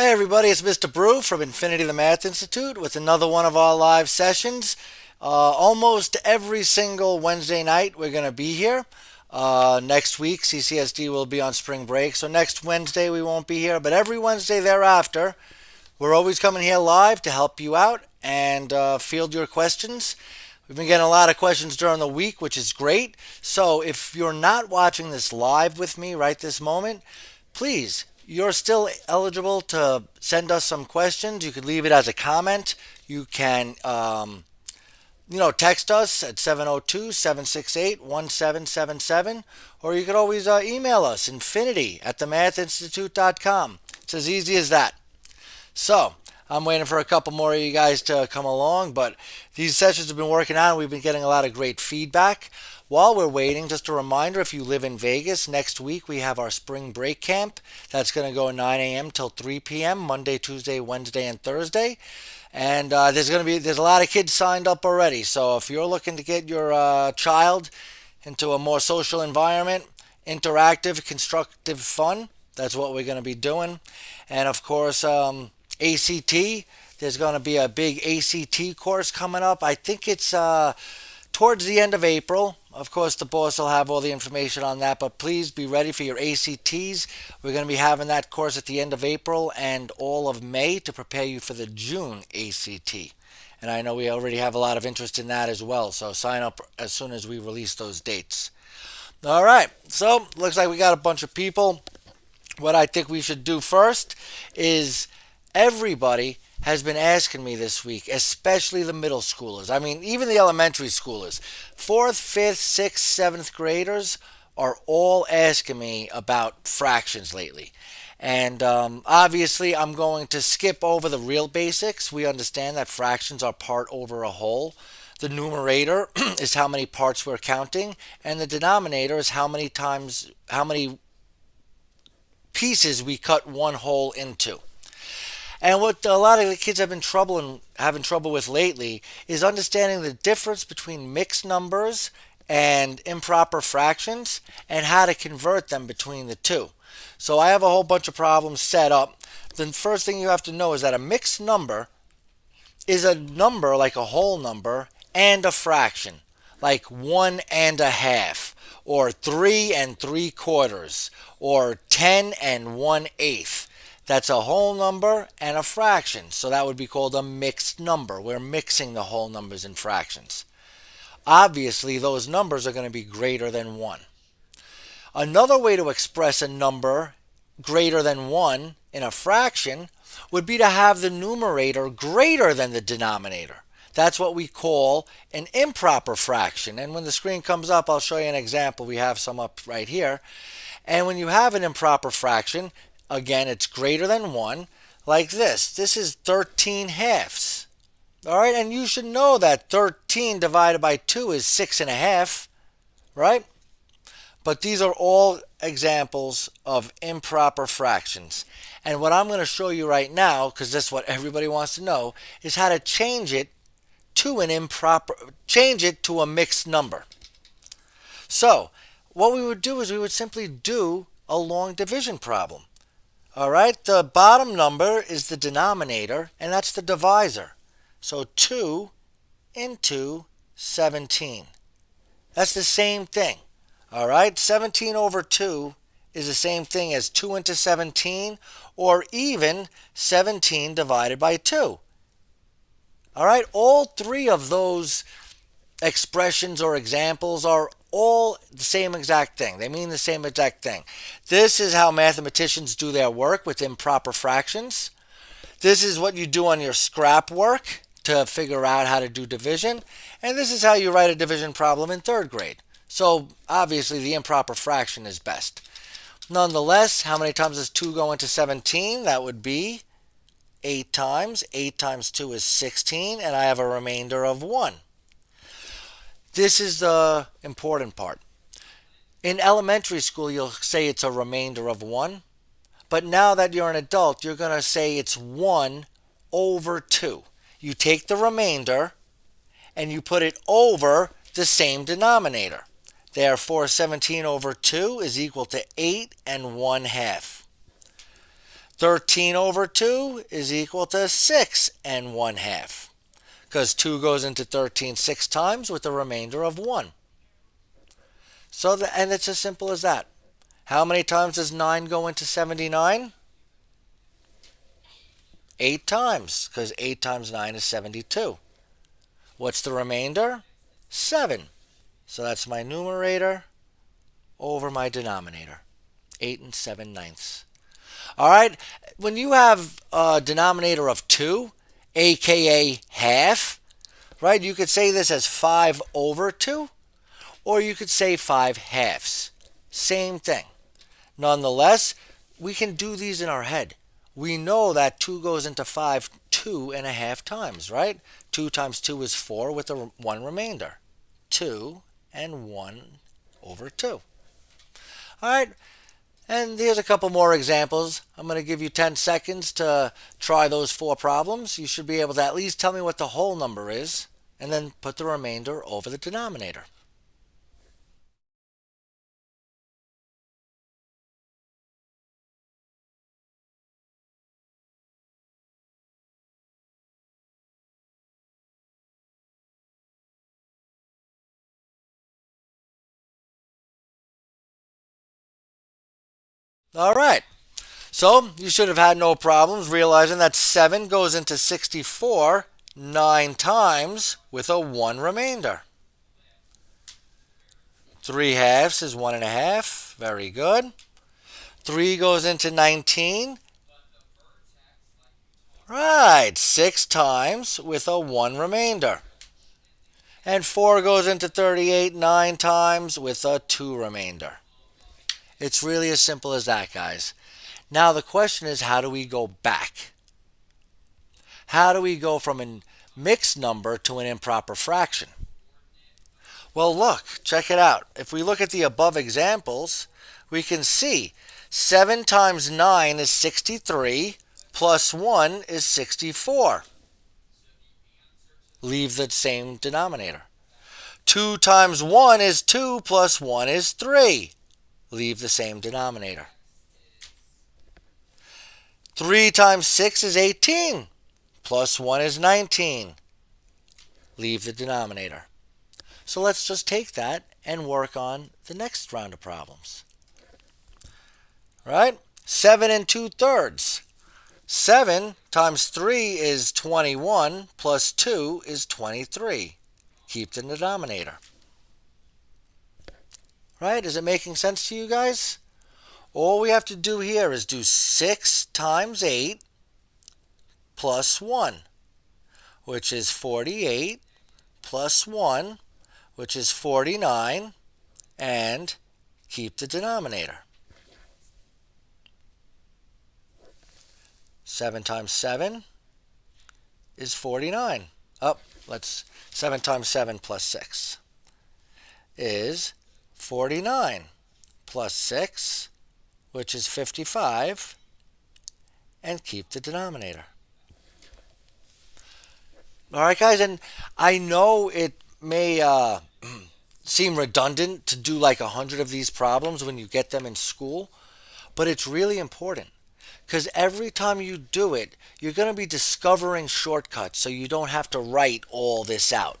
Hey everybody, it's Mr. Brew from Infinity the Math Institute with another one of our live sessions. Almost every single Wednesday night we're going to be here. Next week CCSD will be on spring break, so next Wednesday we won't be here, but every Wednesday thereafter we're always coming here live to help you out and field your questions. We've been getting a lot of questions during the week, which is great. So if you're not watching this live with me right this moment, please, you're still eligible to send us some questions. You could leave it as a comment. You can, text us at 702-768-1777, or you could always email us, infinity@themathinstitute.com. It's as easy as that. So, I'm waiting for a couple more of you guys to come along, but these sessions have been working out and we've been getting a lot of great feedback. While we're waiting, just a reminder, if you live in Vegas, next week we have our spring break camp. That's going to go 9 a.m. till 3 p.m., Monday, Tuesday, Wednesday, and Thursday. And there's a lot of kids signed up already. So if you're looking to get your child into a more social environment, interactive, constructive fun, that's what we're going to be doing. And of course, ACT, there's going to be a big ACT course coming up. I think it's towards the end of April. Of course, the boss will have all the information on that, but please be ready for your ACTs. We're going to be having that course at the end of April and all of May to prepare you for the June ACT. And I know we already have a lot of interest in that as well, so sign up as soon as we release those dates. All right, so looks like we got a bunch of people. What I think we should do first is everybody has been asking me this week, especially the middle schoolers. I mean, even the elementary schoolers. 4th, 5th, 6th, 7th graders are all asking me about fractions lately. And obviously, I'm going to skip over the real basics. We understand that fractions are part over a whole. The numerator is how many parts we're counting, and the denominator is how many pieces we cut one whole into. And what a lot of the kids have been having trouble with lately is understanding the difference between mixed numbers and improper fractions and how to convert them between the two. So I have a whole bunch of problems set up. The first thing you have to know is that a mixed number is a number like a whole number and a fraction, like 1.5, or 3 3/4, or 10 1/8. That's a whole number and a fraction, so that would be called a mixed number. We're mixing the whole numbers and fractions. Obviously, those numbers are going to be greater than 1. Another way to express a number greater than 1 in a fraction would be to have the numerator greater than the denominator. That's what we call an improper fraction. And when the screen comes up, I'll show you an example. We have some up right here. And when you have an improper fraction, again, it's greater than 1, like this. This is 13 halves. All right, and you should know that 13 divided by 2 is 6.5, right? But these are all examples of improper fractions. And what I'm going to show you right now, because this is what everybody wants to know, is how to change it to a mixed number. So, what we would do is we would simply do a long division problem. All right, the bottom number is the denominator, and that's the divisor. So 2 into 17. That's the same thing. All right, 17 over 2 is the same thing as 2 into 17, or even 17 divided by 2. All right, all three of those expressions or examples are all the same exact thing. They mean the same exact thing. This is how mathematicians do their work with improper fractions. This is what you do on your scrap work to figure out how to do division. And this is how you write a division problem in 3rd grade. So obviously the improper fraction is best. Nonetheless, how many times does 2 go into 17? That would be 8 times. 8 times 2 is 16, and I have a remainder of 1. This is the important part. In elementary school, you'll say it's a remainder of 1. But now that you're an adult, you're going to say it's 1 over 2. You take the remainder and you put it over the same denominator. Therefore, 17 over 2 is equal to 8 1/2. 13 over 2 is equal to 6 and 1/2, because 2 goes into 13 6 times with a remainder of 1. And it's as simple as that. How many times does 9 go into 79? 8 times, because 8 times 9 is 72. What's the remainder? 7. So that's my numerator over my denominator. 8 and 7/9. All right, when you have a denominator of 2, aka half, right, you could say this as 5 over 2, or you could say 5/2. Same thing. Nonetheless, we can do these in our head. We know that 2 goes into 5 2.5 times, right? 2 times 2 is 4 with a 1 remainder. 2 and 1 over 2. All right, and here's a couple more examples. I'm going to give you 10 seconds to try those 4 problems. You should be able to at least tell me what the whole number is, and then put the remainder over the denominator. All right. So you should have had no problems realizing that 7 goes into 64 9 times with a 1 remainder. 3/2 is 1.5. Very good. 3 goes into 19. Right, 6 times with a 1 remainder. And 4 goes into 38 9 times with a 2 remainder. It's really as simple as that, guys. Now the question is, how do we go back? How do we go from a mixed number to an improper fraction? Well, look, check it out. If we look at the above examples, we can see 7 times 9 is 63, plus 1 is 64. Leave the same denominator. 2 times 1 is 2, plus 1 is 3. Leave the same denominator. 3 times 6 is 18, plus 1 is 19. Leave the denominator. So let's just take that and work on the next round of problems. Right? 7 2/3. 7 times 3 is 21, plus 2 is 23. Keep the denominator. Right? Is it making sense to you guys? All we have to do here is do 6 times 8 plus 1, which is 48, plus 1, which is 49, and keep the denominator. 7 times 7 is 49. Oh, 7 times 7 plus 6 is 49, plus 6, which is 55, and keep the denominator. All right, guys, and I know it may seem redundant to do like 100 of these problems when you get them in school, but it's really important, because every time you do it, you're going to be discovering shortcuts so you don't have to write all this out.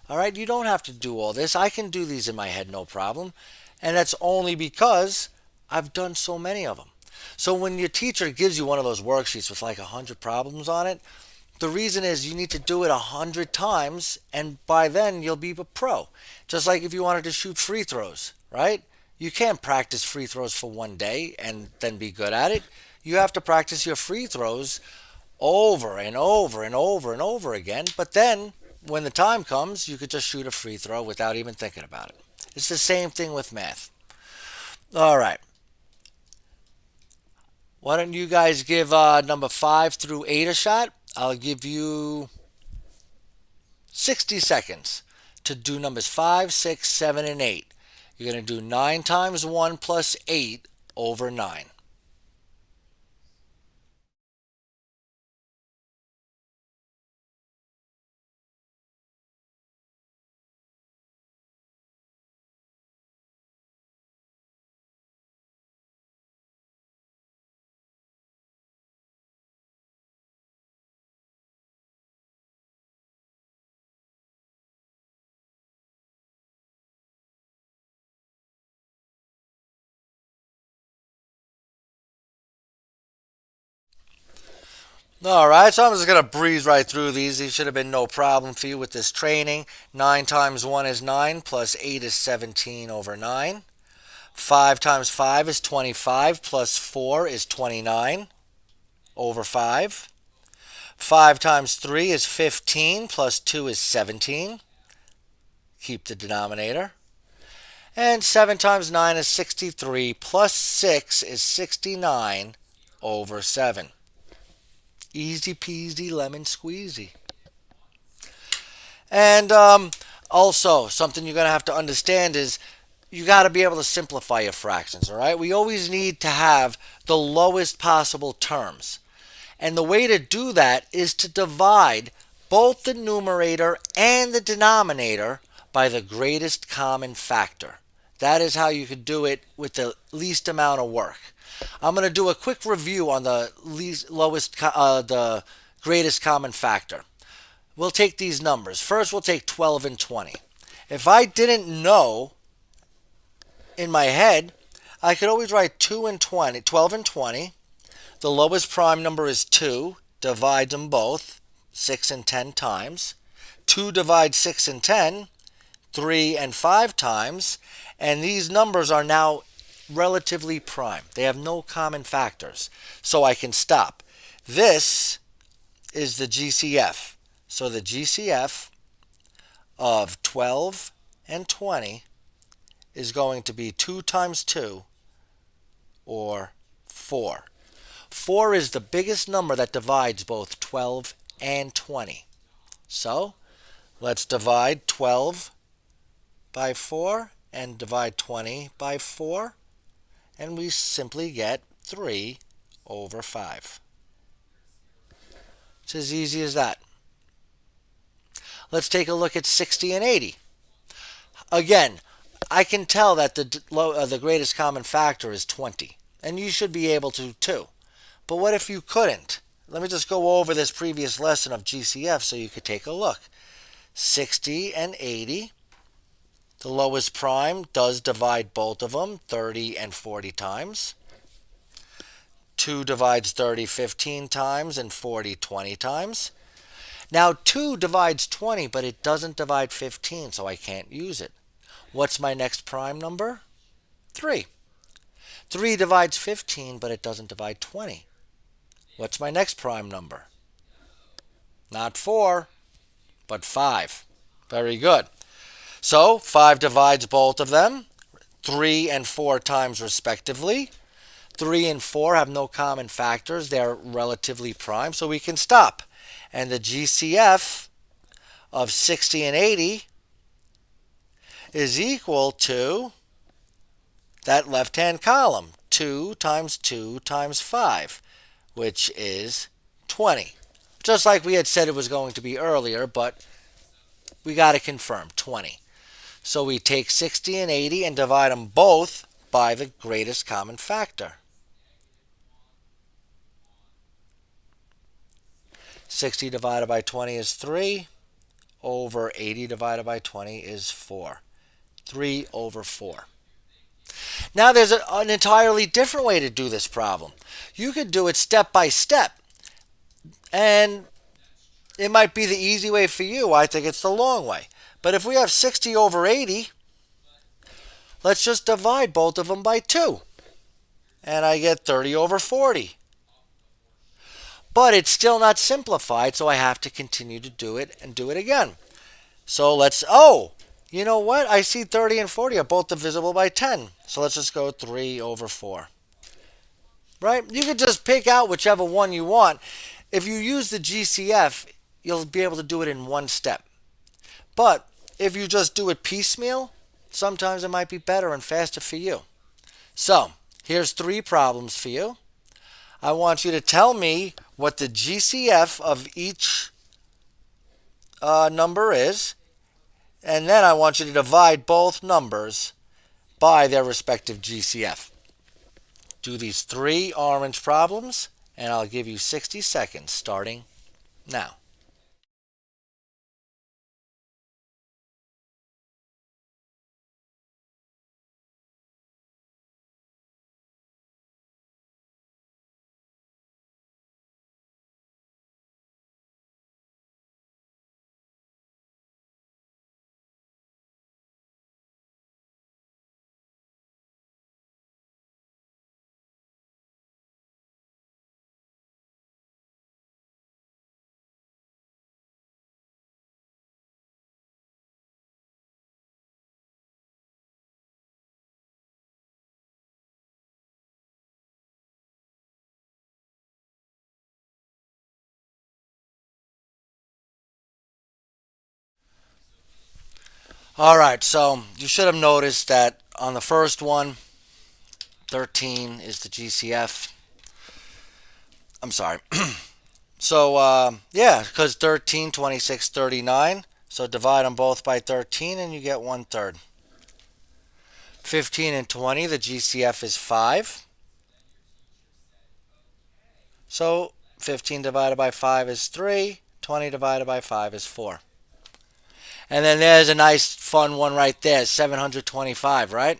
All right, you don't have to do all this. I can do these in my head, no problem. And that's only because I've done so many of them. So when your teacher gives you one of those worksheets with like 100 problems on it, the reason is you need to do it 100 times, and by then you'll be a pro. Just like if you wanted to shoot free throws, right? You can't practice free throws for one day and then be good at it. You have to practice your free throws over and over and over and over again. But then when the time comes, you could just shoot a free throw without even thinking about it. It's the same thing with math. All right. Why don't you guys give number 5 through 8 a shot? I'll give you 60 seconds to do numbers 5, 6, 7, and 8. You're going to do 9 times 1 plus 8 over 9. All right, so I'm just going to breeze right through these. These should have been no problem for you with this training. 9 times 1 is 9, plus 8 is 17 over 9. 5 times 5 is 25, plus 4 is 29 over 5. 5 times 3 is 15, plus 2 is 17. Keep the denominator. And 7 times 9 is 63, plus 6 is 69 over 7. Easy peasy lemon squeezy. And also, something you're going to have to understand is you got to be able to simplify your fractions, all right? We always need to have the lowest possible terms. And the way to do that is to divide both the numerator and the denominator by the greatest common factor. That is how you could do it with the least amount of work. I'm going to do a quick review on the the greatest common factor. We'll take these numbers. First, we'll take 12 and 20. If I didn't know in my head, I could always write 2 and 20, 12 and 20. The lowest prime number is 2. Divide them both, 6 and 10 times. 2 divides 6 and 10, 3 and 5 times. And these numbers are now relatively prime. They have no common factors. So I can stop. This is the GCF. So the GCF of 12 and 20 is going to be 2 times 2, or 4. 4 is the biggest number that divides both 12 and 20. So let's divide 12 by 4 and divide 20 by 4, and we simply get 3 over 5. It's as easy as that. Let's take a look at 60 and 80. Again, I can tell that the greatest common factor is 20, and you should be able to too. But what if you couldn't? Let me just go over this previous lesson of GCF so you could take a look. 60 and 80. The lowest prime does divide both of them, 30 and 40 times. 2 divides 30 15 times and 40 20 times. Now 2 divides 20, but it doesn't divide 15, so I can't use it. What's my next prime number? 3. 3 divides 15, but it doesn't divide 20. What's my next prime number? Not 4, but 5. Very good. So 5 divides both of them, 3 and 4 times respectively. 3 and 4 have no common factors. They're relatively prime, so we can stop. And the GCF of 60 and 80 is equal to that left-hand column, 2 times 2 times 5, which is 20. Just like we had said it was going to be earlier, but we got to confirm, 20. So we take 60 and 80 and divide them both by the greatest common factor. 60 divided by 20 is 3, over 80 divided by 20 is 4. 3 over 4. Now there's an entirely different way to do this problem. You could do it step by step. And it might be the easy way for you. I think it's the long way. But if we have 60 over 80, let's just divide both of them by 2. And I get 30 over 40. But it's still not simplified, so I have to continue to do it and do it again. So you know what? I see 30 and 40 are both divisible by 10. So let's just go 3 over 4. Right? You could just pick out whichever one you want. If you use the GCF, you'll be able to do it in one step. But if you just do it piecemeal, sometimes it might be better and faster for you. So here's 3 problems for you. I want you to tell me what the GCF of each number is, and then I want you to divide both numbers by their respective GCF. Do these 3 orange problems, and I'll give you 60 seconds starting now. All right, so you should have noticed that on the first one, 13 is the GCF. I'm sorry. So, yeah, because 13, 26, 39. So divide them both by 13 and you get 1/3. 15 and 20, the GCF is 5. So 15 divided by 5 is 3. 20 divided by 5 is 4. And then there's a nice fun one right there, 725, right?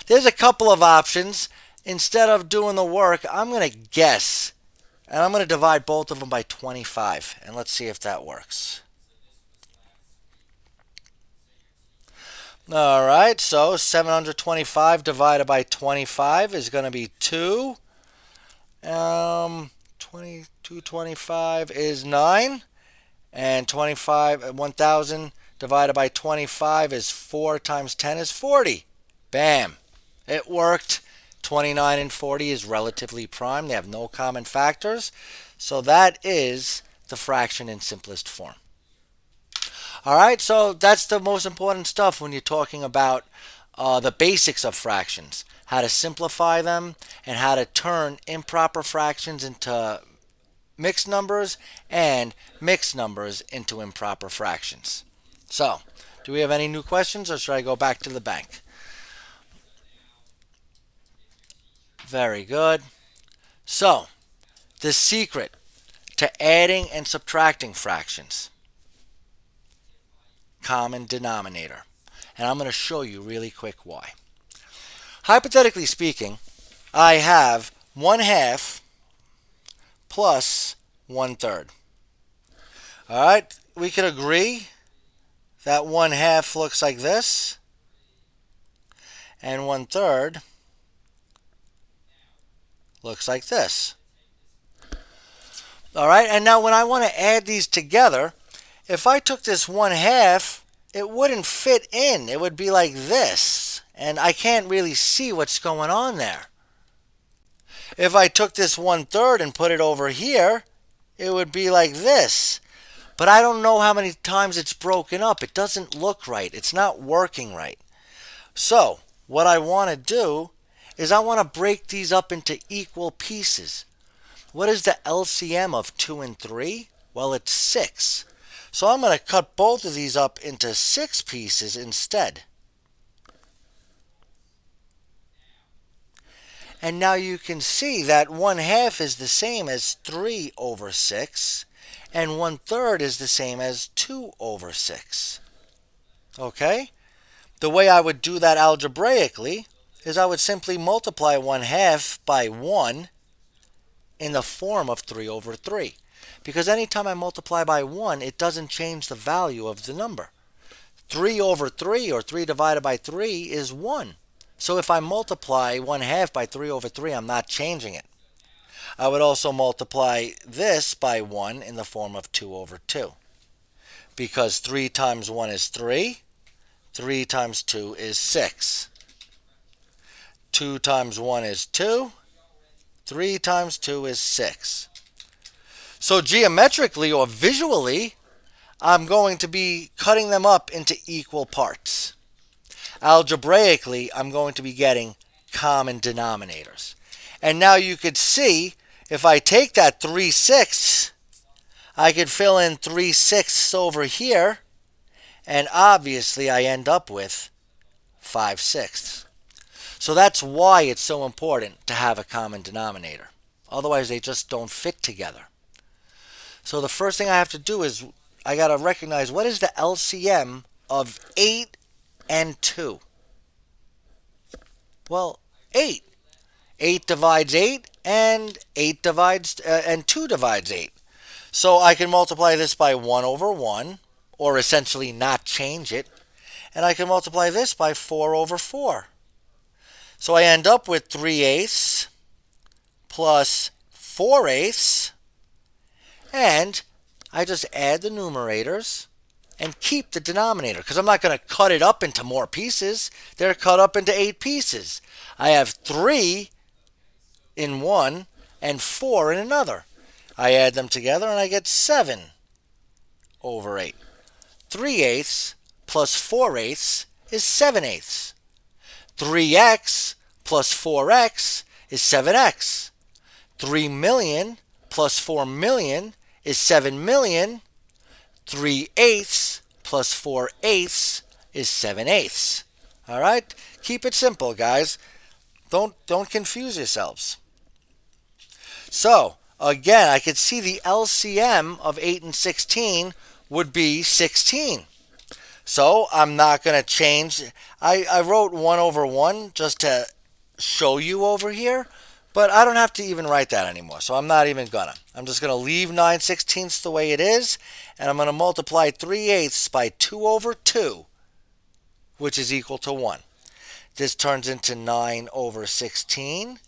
There's a couple of options. Instead of doing the work, I'm going to guess. And I'm going to divide both of them by 25. And let's see if that works. All right, so 725 divided by 25 is going to be 2. 225 is 9. And 1,000 divided by 25 is 4 times 10 is 40. Bam. It worked. 29 and 40 is relatively prime. They have no common factors. So that is the fraction in simplest form. All right, so that's the most important stuff when you're talking about the basics of fractions, how to simplify them and how to turn improper fractions into mixed numbers and mixed numbers into improper fractions. So, do we have any new questions or should I go back to the bank? Very good. So, the secret to adding and subtracting fractions, common denominator. And I'm going to show you really quick why. Hypothetically speaking, I have 1/2 plus 1/3. All right, we can agree that 1/2 looks like this, and 1/3 looks like this. All right, and now when I want to add these together, if I took this 1/2, it wouldn't fit in. It would be like this, and I can't really see what's going on there. If I took this 1/3 and put it over here, it would be like this. But I don't know how many times it's broken up. It doesn't look right. It's not working right. So what I want to do is I want to break these up into equal pieces. What is the LCM of 2 and 3? Well, it's 6. So I'm going to cut both of these up into 6 pieces instead. And now you can see that 1/2 is the same as 3 over 6, and 1/3 is the same as 2 over 6. Okay? The way I would do that algebraically is I would simply multiply 1/2 by 1 in the form of 3 over 3. Because anytime I multiply by 1, it doesn't change the value of the number. 3 over 3, or 3 divided by 3, is 1. So if I multiply 1/2 by 3 over 3, I'm not changing it. I would also multiply this by 1 in the form of 2 over 2. Because 3 times 1 is 3. 3 times 2 is 6. 2 times 1 is 2. 3 times 2 is 6. So geometrically or visually, I'm going to be cutting them up into equal parts. Algebraically, I'm going to be getting common denominators. And now you could see, if I take that 3/6, I could fill in 3/6 over here, and obviously I end up with 5/6. So that's why it's so important to have a common denominator. Otherwise, they just don't fit together. So the first thing I have to do is I got to recognize what is the LCM of 8 and 2. Well, 8. 8 divides 8, and 2 divides 8. So I can multiply this by 1 over 1, or essentially not change it, and I can multiply this by 4 over 4. So I end up with 3/8 plus 4/8, and I just add the numerators and keep the denominator, because I'm not going to cut it up into more pieces. They're cut up into 8 pieces. I have 3 in one and 4 in another. I add them together and I get 7 over 8. 3/8 plus 4/8 is 7/8. 3x plus 4x is 7x. 3 million plus 4 million is 7 million. 3/8 plus 4/8 is 7/8. All right? Keep it simple, guys. Don't confuse yourselves. So, again, I could see the LCM of 8 and 16 would be 16. So, I'm not going to change. I wrote 1 over 1 just to show you over here, but I don't have to even write that anymore. So, I'm not even going to. I'm just going to leave 9/16 the way it is, and I'm going to multiply 3/8 by 2 over 2, which is equal to 1. This turns into 9 over 16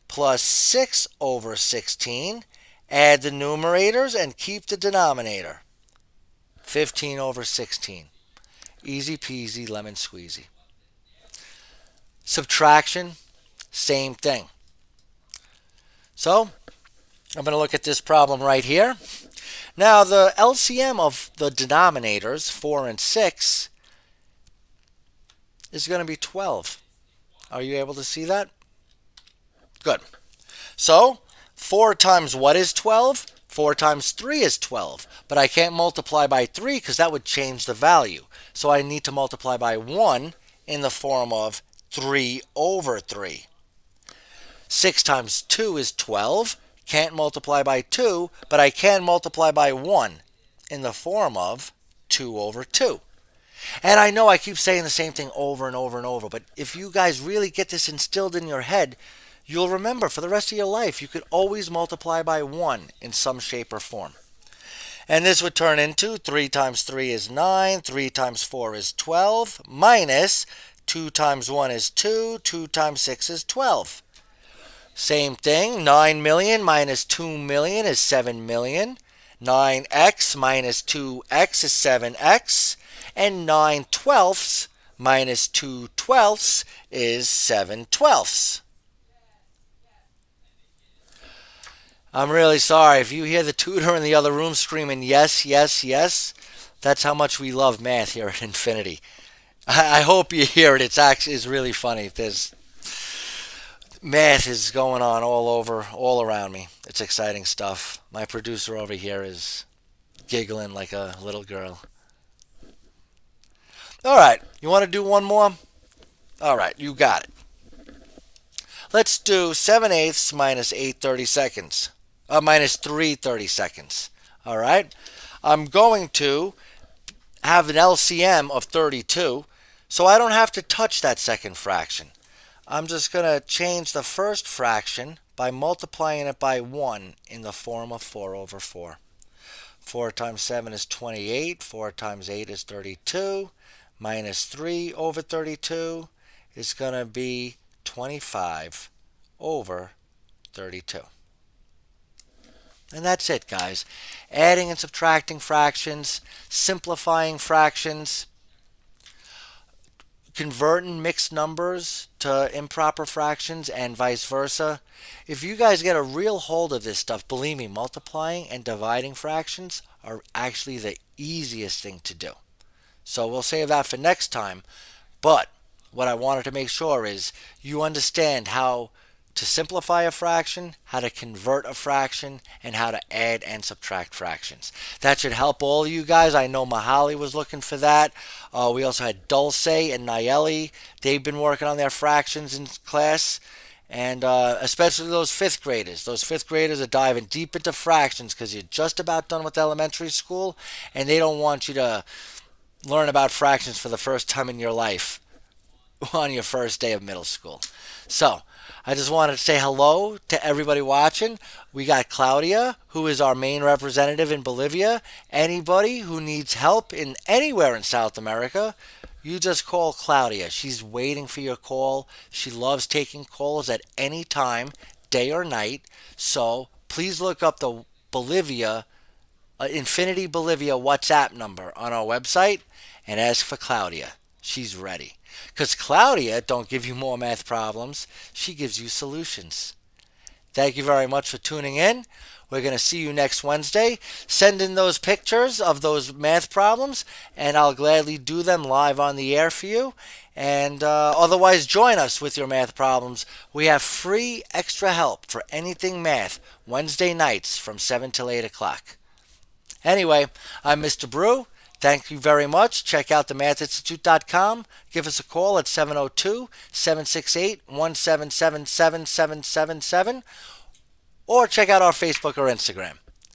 plus 6 over 16. Add the numerators and keep the denominator. 15 over 16. Easy peasy lemon squeezy. Subtraction, same thing. So, I'm going to look at this problem right here. Now, the LCM of the denominators, 4 and 6, is going to be 12. Are you able to see that? Good. So, 4 times what is 12? 4 times 3 is 12. But I can't multiply by 3 because that would change the value. So I need to multiply by 1 in the form of 3 over 3. 6 times 2 is 12. Can't multiply by 2, but I can multiply by 1 in the form of 2 over 2. And I know I keep saying the same thing over and over and over, but if you guys really get this instilled in your head, you'll remember for the rest of your life you could always multiply by 1 in some shape or form. And this would turn into 3 times 3 is 9, 3 times 4 is 12, minus 2 times 1 is 2, 2 times 6 is 12. Same thing, 9 million minus 2 million is 7 million. 9x minus 2x is 7x. And 9/12 minus 2/12 is 7/12. I'm really sorry. If you hear the tutor in the other room screaming, yes, yes, yes, that's how much we love math here at Infinity. I hope you hear it. It's really funny. Math is going on all around me. It's exciting stuff. My producer over here is giggling like a little girl. All right, you want to do one more? All right, you got it. Let's do 7/8 minus 8/32, minus 3/32. All right, I'm going to have an LCM of 32, so I don't have to touch that second fraction. I'm just going to change the first fraction by multiplying it by 1 in the form of 4 over 4. 4 times 7 is 28, 4 times 8 is 32. Minus 3 over 32 is going to be 25 over 32. And that's it, guys. Adding and subtracting fractions, simplifying fractions, converting mixed numbers to improper fractions, and vice versa. If you guys get a real hold of this stuff, believe me, multiplying and dividing fractions are actually the easiest thing to do. So we'll save that for next time. But what I wanted to make sure is you understand how to simplify a fraction, how to convert a fraction, and how to add and subtract fractions. That should help all of you guys. I know Mahali was looking for that. We also had Dulce and Nayeli. They've been working on their fractions in class. And especially those fifth graders. Those fifth graders are diving deep into fractions because you're just about done with elementary school, and they don't want you to learn about fractions for the first time in your life on your first day of middle school. So, I just wanted to say hello to everybody watching. We got Claudia, who is our main representative in Bolivia. Anybody who needs help in anywhere in South America, you just call Claudia. She's waiting for your call. She loves taking calls at any time, day or night. So, please look up the Infinity Bolivia WhatsApp number on our website and ask for Claudia. She's ready. Because Claudia don't give you more math problems. She gives you solutions. Thank you very much for tuning in. We're going to see you next Wednesday. Send in those pictures of those math problems, and I'll gladly do them live on the air for you. And otherwise, join us with your math problems. We have free extra help for anything math Wednesday nights from 7 till 8 o'clock. Anyway, I'm Mr. Brew. Thank you very much. Check out themathinstitute.com. Give us a call at 702-768-1777777, or check out our Facebook or Instagram.